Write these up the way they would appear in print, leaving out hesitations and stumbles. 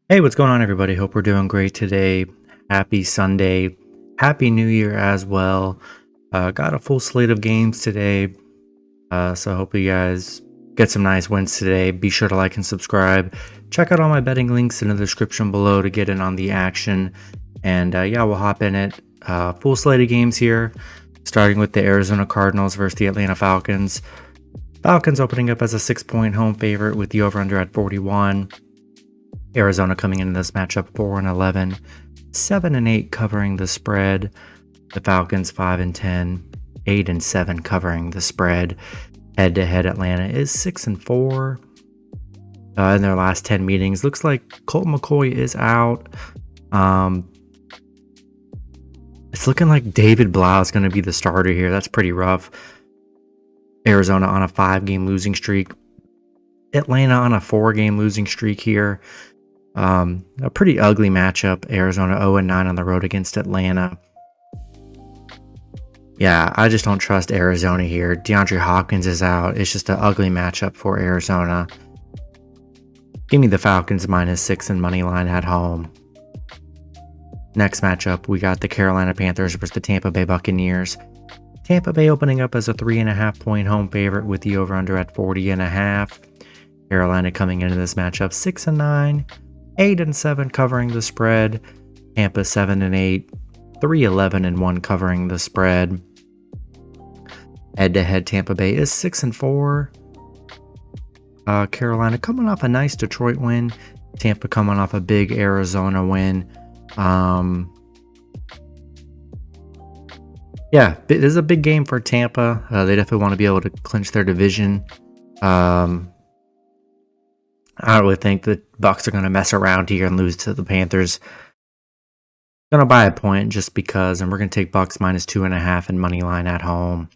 Hey, what's going on, everybody? Hope we're doing great today. Happy Sunday. Happy New Year as well. Got a full slate of games today. So I hope you guys get some nice wins today. Be sure to like and subscribe. Check out all my betting links in the description below to get in on the action. And yeah, we'll hop in it. Full slate of games here, starting with the Arizona Cardinals versus the Atlanta Falcons. Falcons opening up as a 6-point home favorite with the over-under at 41. Arizona coming into this matchup 4-11, 7-8 covering the spread. The Falcons 5-10, 8-7 covering the spread. Head-to-head, Atlanta is 6-4 in their last 10 meetings. Looks like Colt McCoy is out. It's looking like David Blau is going to be the starter here. That's pretty rough. Arizona on a 5-game losing streak. Atlanta on a 4-game losing streak here. A pretty ugly matchup. Arizona 0-9 on the road against Atlanta. Yeah, I just don't trust Arizona here. DeAndre Hopkins is out. It's just an ugly matchup for Arizona. Give me the Falcons -6 and money line at home. Next matchup, we got the Carolina Panthers versus the Tampa Bay Buccaneers. Tampa Bay opening up as a 3.5-point home favorite with the over-under at 40.5. Carolina coming into this matchup 6-9. 8-7 covering the spread. Tampa 7-8, 3-11-1 covering the spread. Head-to-head, Tampa Bay is 6-4. Carolina coming off a nice Detroit win. Tampa coming off a big Arizona win. Yeah, this is a big game for Tampa. They definitely want to be able to clinch their division. I don't really think the Bucs are going to mess around here and lose to the Panthers. Going to buy a point just because, and we're going to take Bucs -2.5 and money line at home.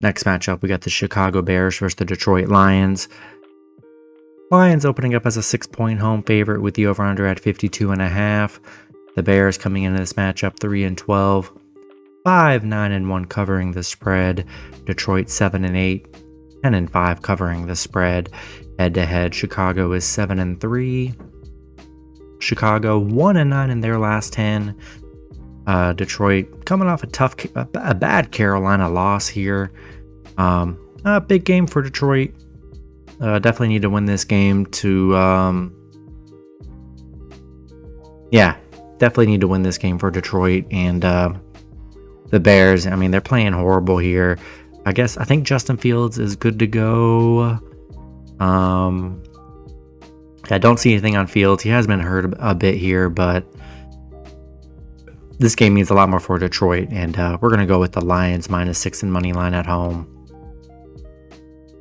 Next matchup, we got the Chicago Bears versus the Detroit Lions. Lions opening up as a 6-point home favorite with the over-under at 52.5. The Bears coming into this matchup 3-12, 5-9-1 covering the spread. Detroit 7-8, 10-5 covering the spread. Head-to-head, Chicago is 7-3. Chicago 1-9 in their last 10. Detroit coming off a bad Carolina loss here. A big game for Detroit. Definitely need to win this game to. Definitely need to win this game for Detroit and the Bears. I mean, they're playing horrible here. I think Justin Fields is good to go. I don't see anything on Fields. He has been hurt a bit here, but this game means a lot more for Detroit, and we're going to go with the Lions -6 and money line at home.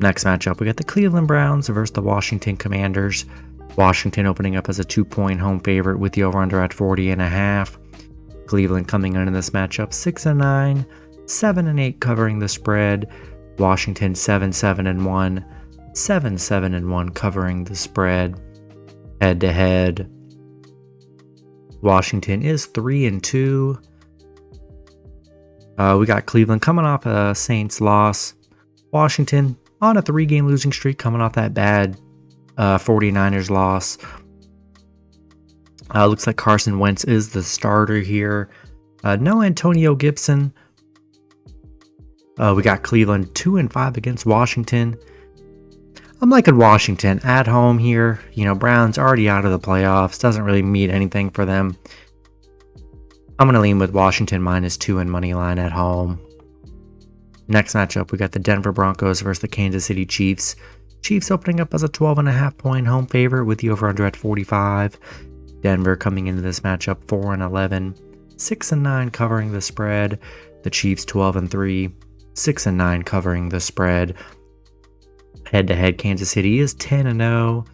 Next matchup, we got the Cleveland Browns versus the Washington Commanders. Washington opening up as a 2-point home favorite with the over-under at 40.5. Cleveland coming into this matchup 6-9, 7-8 covering the spread. Washington 7-7-1, 7-7-1 covering the spread. Head-to-head, Washington is 3-2. We got Cleveland coming off a Saints loss. Washington on a 3-game losing streak, coming off that bad 49ers loss. Looks like Carson Wentz is the starter here. No Antonio Gibson. We got Cleveland 2-5 against Washington. I'm liking Washington at home here. You know, Browns already out of the playoffs. Doesn't really mean anything for them. I'm going to lean with Washington -2 and money line at home. Next matchup, we got the Denver Broncos versus the Kansas City Chiefs. Chiefs opening up as a 12.5-point home favorite with the over-under at 45. Denver coming into this matchup 4-11, 6-9 covering the spread. The Chiefs 12-3, 6-9 covering the spread. Head-to-head, Kansas City is 10-0.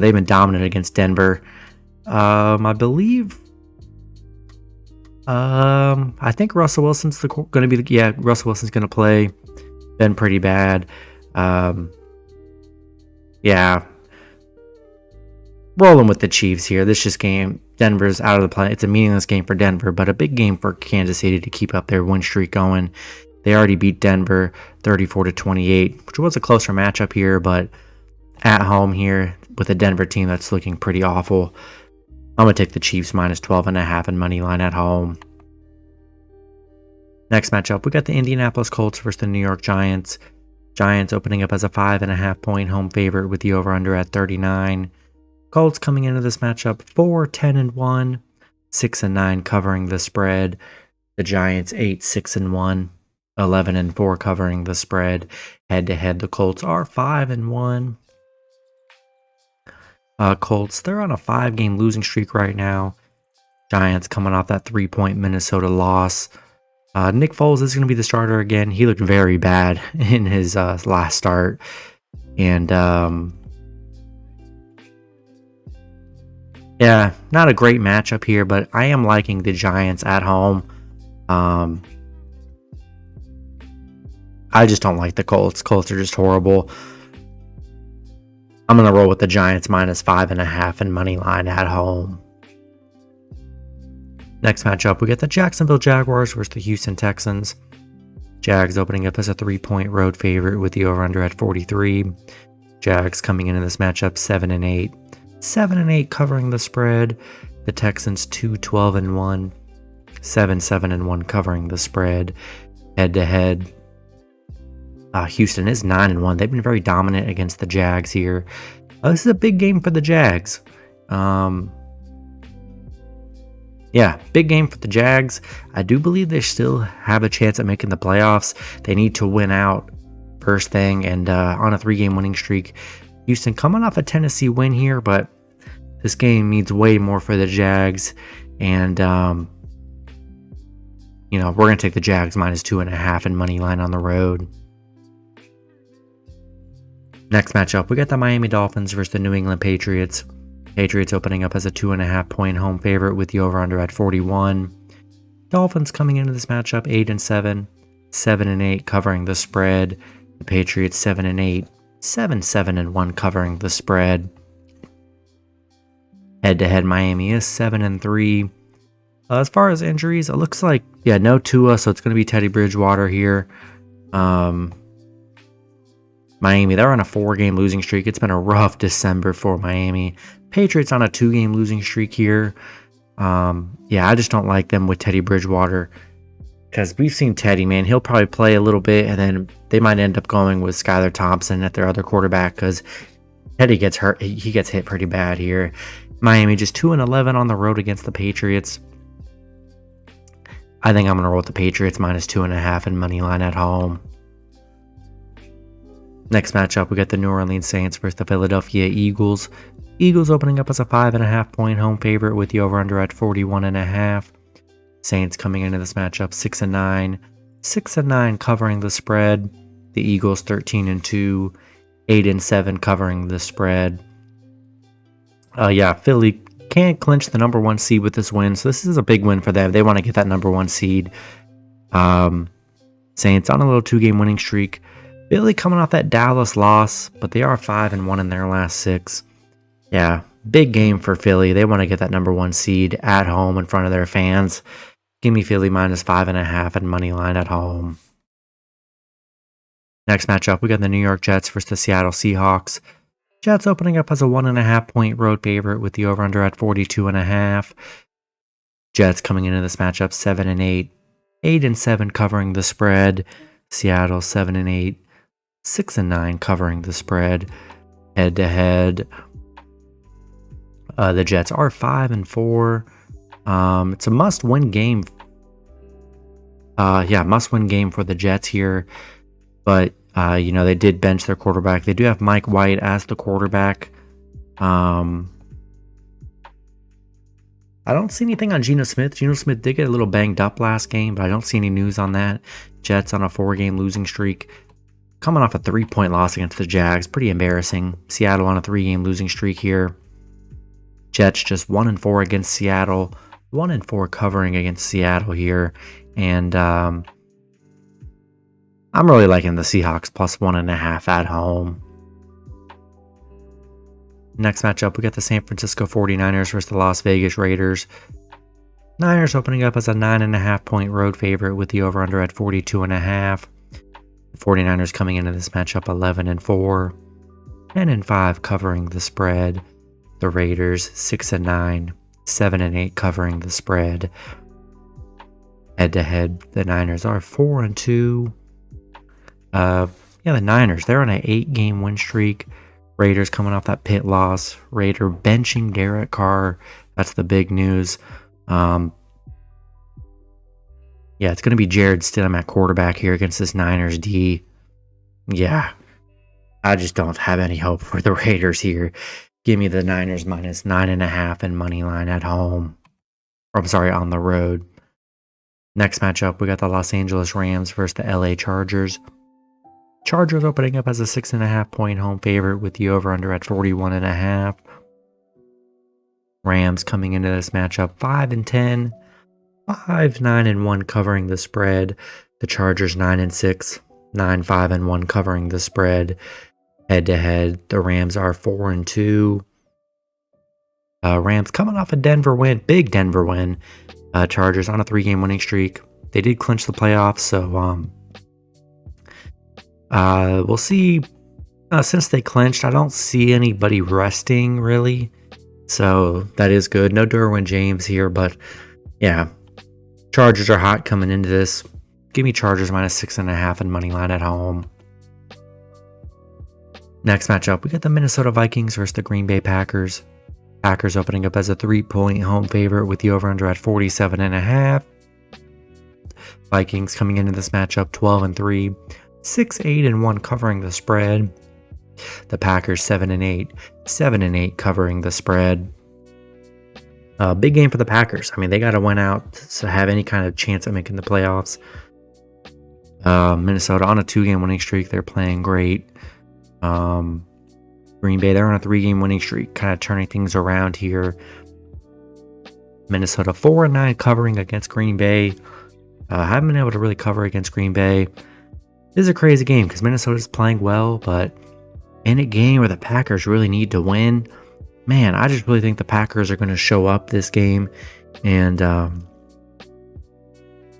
They've been dominant against Denver. I believe. I think Russell Wilson's going to be. Russell Wilson's going to play. Been pretty bad. Rolling with the Chiefs here. This just game. Denver's out of the play. It's a meaningless game for Denver, but a big game for Kansas City to keep up their win streak going. They already beat Denver 34-28, which was a closer matchup here, but at home here, with a Denver team that's looking pretty awful. I'm going to take the Chiefs minus 12.5 and money line at home. Next matchup, we got the Indianapolis Colts versus the New York Giants. Giants opening up as a 5.5 point home favorite with the over-under at 39. Colts coming into this matchup 4-10-1, 6-9 covering the spread. The Giants 8-6-1, 11-4 covering the spread. Head-to-head, the Colts are 5-1. Colts, they're on a 5-game losing streak right now. Giants coming off that 3-point Minnesota loss. Nick Foles is going to be the starter again. He looked very bad in his last start. And, yeah, not a great matchup here, but I am liking the Giants at home. I just don't like the Colts. Colts are just horrible. I'm going to roll with the Giants minus 5.5 and money line at home. Next matchup, we get the Jacksonville Jaguars versus the Houston Texans. Jags opening up as a 3-point road favorite with the over-under at 43. Jags coming into this matchup 7-8. 7-8 covering the spread. The Texans 2-12-1. 7-7-1 covering the spread. Head-to-head, Houston is 9-1. They've been very dominant against the Jags here. This is a big game for the Jags. Yeah, big game for the Jags. I do believe they still have a chance at making the playoffs. They need to win out first thing, and on a 3-game winning streak. Houston coming off a Tennessee win here, but this game means way more for the Jags. And, we're going to take the Jags minus 2.5 and money line on the road. Next matchup, we got the Miami Dolphins versus the New England Patriots. Patriots opening up as a 2.5 point home favorite with the over-under at 41. Dolphins coming into this matchup 8-7, 7-8 covering the spread. The Patriots 7-8, 7-7-1 covering the spread. Head-to-head, Miami is 7-3. As far as injuries, it looks like no Tua, so it's going to be Teddy Bridgewater here. Miami, they're on a 4-game losing streak. It's been a rough December for Miami. Patriots on a 2-game losing streak here. I just don't like them with Teddy Bridgewater, because we've seen Teddy, man. He'll probably play a little bit, and then they might end up going with Skylar Thompson at their other quarterback, because Teddy gets hurt. He gets hit pretty bad here. Miami just 2-11 on the road against the Patriots. I think I'm going to roll with the Patriots minus 2.5 and money line at home. Next matchup, we got the New Orleans Saints versus the Philadelphia Eagles. Eagles opening up as a 5.5 point home favorite with the over-under at 41.5. Saints coming into this matchup 6-9, 6-9 covering the spread. The Eagles 13-2, 8-7 covering the spread. Philly can't clinch the number 1 seed with this win, so this is a big win for them. They want to get that number 1 seed. Saints on a little 2-game winning streak. Philly coming off that Dallas loss, but they are 5-1 in their last 6. Yeah, big game for Philly. They want to get that number 1 seed at home in front of their fans. Give me Philly minus 5.5 and money line at home. Next matchup, we got the New York Jets versus the Seattle Seahawks. Jets opening up as a 1.5 point road favorite with the over-under at 42.5. Jets coming into this matchup 7-8, 8-7 covering the spread. Seattle 7-8, 6-9 covering the spread. Head-to-head, the Jets are 5-4. It's a must-win game. Must-win game for the Jets here. But, they did bench their quarterback. They do have Mike White as the quarterback. I don't see anything on Geno Smith. Geno Smith did get a little banged up last game, but I don't see any news on that. Jets on a 4-game losing streak. Coming off a 3-point loss against the Jags. Pretty embarrassing. Seattle on a 3-game losing streak here. Jets just 1-4 against Seattle. 1-4 covering against Seattle here. And I'm really liking the Seahawks plus 1.5 at home. Next matchup, we got the San Francisco 49ers versus the Las Vegas Raiders. Niners opening up as a 9.5 point road favorite with the over-under at 42.5. The 49ers coming into this matchup 11-4. 10-5 covering the spread. The Raiders 6-9, 7-8 covering the spread. Head to head, the Niners are 4-2. The Niners, they're on an 8-game win streak. Raiders coming off that pit loss. Raider benching Derek Carr. That's the big news. It's going to be Jared Stidham at quarterback here against this Niners D. Yeah, I just don't have any hope for the Raiders here. Give me the Niners minus 9.5 and money line at home. On the road. Next matchup, we got the Los Angeles Rams versus the LA Chargers. Chargers opening up as a 6.5 point home favorite with the over-under at 41.5. Rams coming into this matchup 5-10, 5-9-1 covering the spread. The Chargers 9-6, 9-5-1 covering the spread. Head to head, the Rams are 4-2. Rams coming off a Denver win, big Denver win. Chargers on a 3-game winning streak. They did clinch the playoffs, so we'll see. Since they clinched, I don't see anybody resting really, so that is good. No Derwin James here, but yeah, Chargers are hot coming into this. Give me Chargers minus 6.5 and money line at home. Next matchup, we got the Minnesota Vikings versus the Green Bay Packers. Packers opening up as a 3-point home favorite with the over-under at 47.5. Vikings coming into this matchup 12-3, 6-8-1 covering the spread. The Packers 7-8, 7-8 covering the spread. Big game for the Packers. I mean, they got to win out to have any kind of chance at making the playoffs. Minnesota on a 2-game winning streak. They're playing great. Green Bay, they're on a 3-game winning streak, kind of turning things around here. Minnesota 4-9 covering against Green Bay. Haven't been able to really cover against Green Bay. This is a crazy game because Minnesota's playing well, but in a game where the Packers really need to win, man, I just really think the Packers are going to show up this game. And I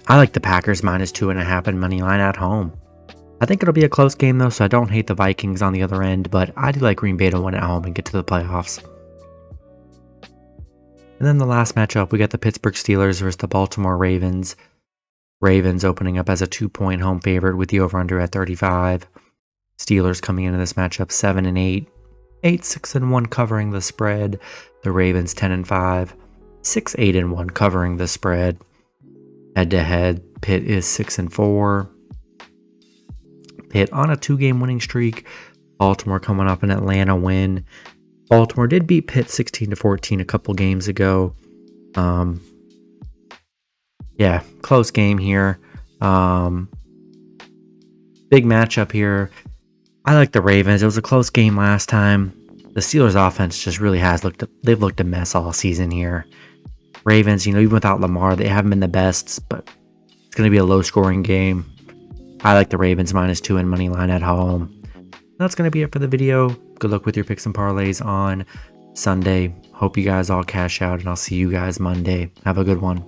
like the Packers minus 2.5 and money line at home. I think it'll be a close game though, so I don't hate the Vikings on the other end, but I do like Green Bay to win at home and get to the playoffs. And then the last matchup, we got the Pittsburgh Steelers versus the Baltimore Ravens. Ravens opening up as a 2-point home favorite with the over-under at 35. Steelers coming into this matchup 7-8, 8-6-1 covering the spread. The Ravens 10-5, 6-8-1 covering the spread. Head to head, Pitt is 6-4. Pitt on a 2-game winning streak. Baltimore coming off an Atlanta win. Baltimore did beat Pitt 16-14 a couple games ago. Close game here. Big matchup here. I like the Ravens. It was a close game last time. The Steelers offense just really has they've looked a mess all season here. Ravens, even without Lamar, they haven't been the best, but it's going to be a low scoring game. I like the Ravens minus 2 and money line at home. That's going to be it for the video. Good luck with your picks and parlays on Sunday. Hope you guys all cash out, and I'll see you guys Monday. Have a good one.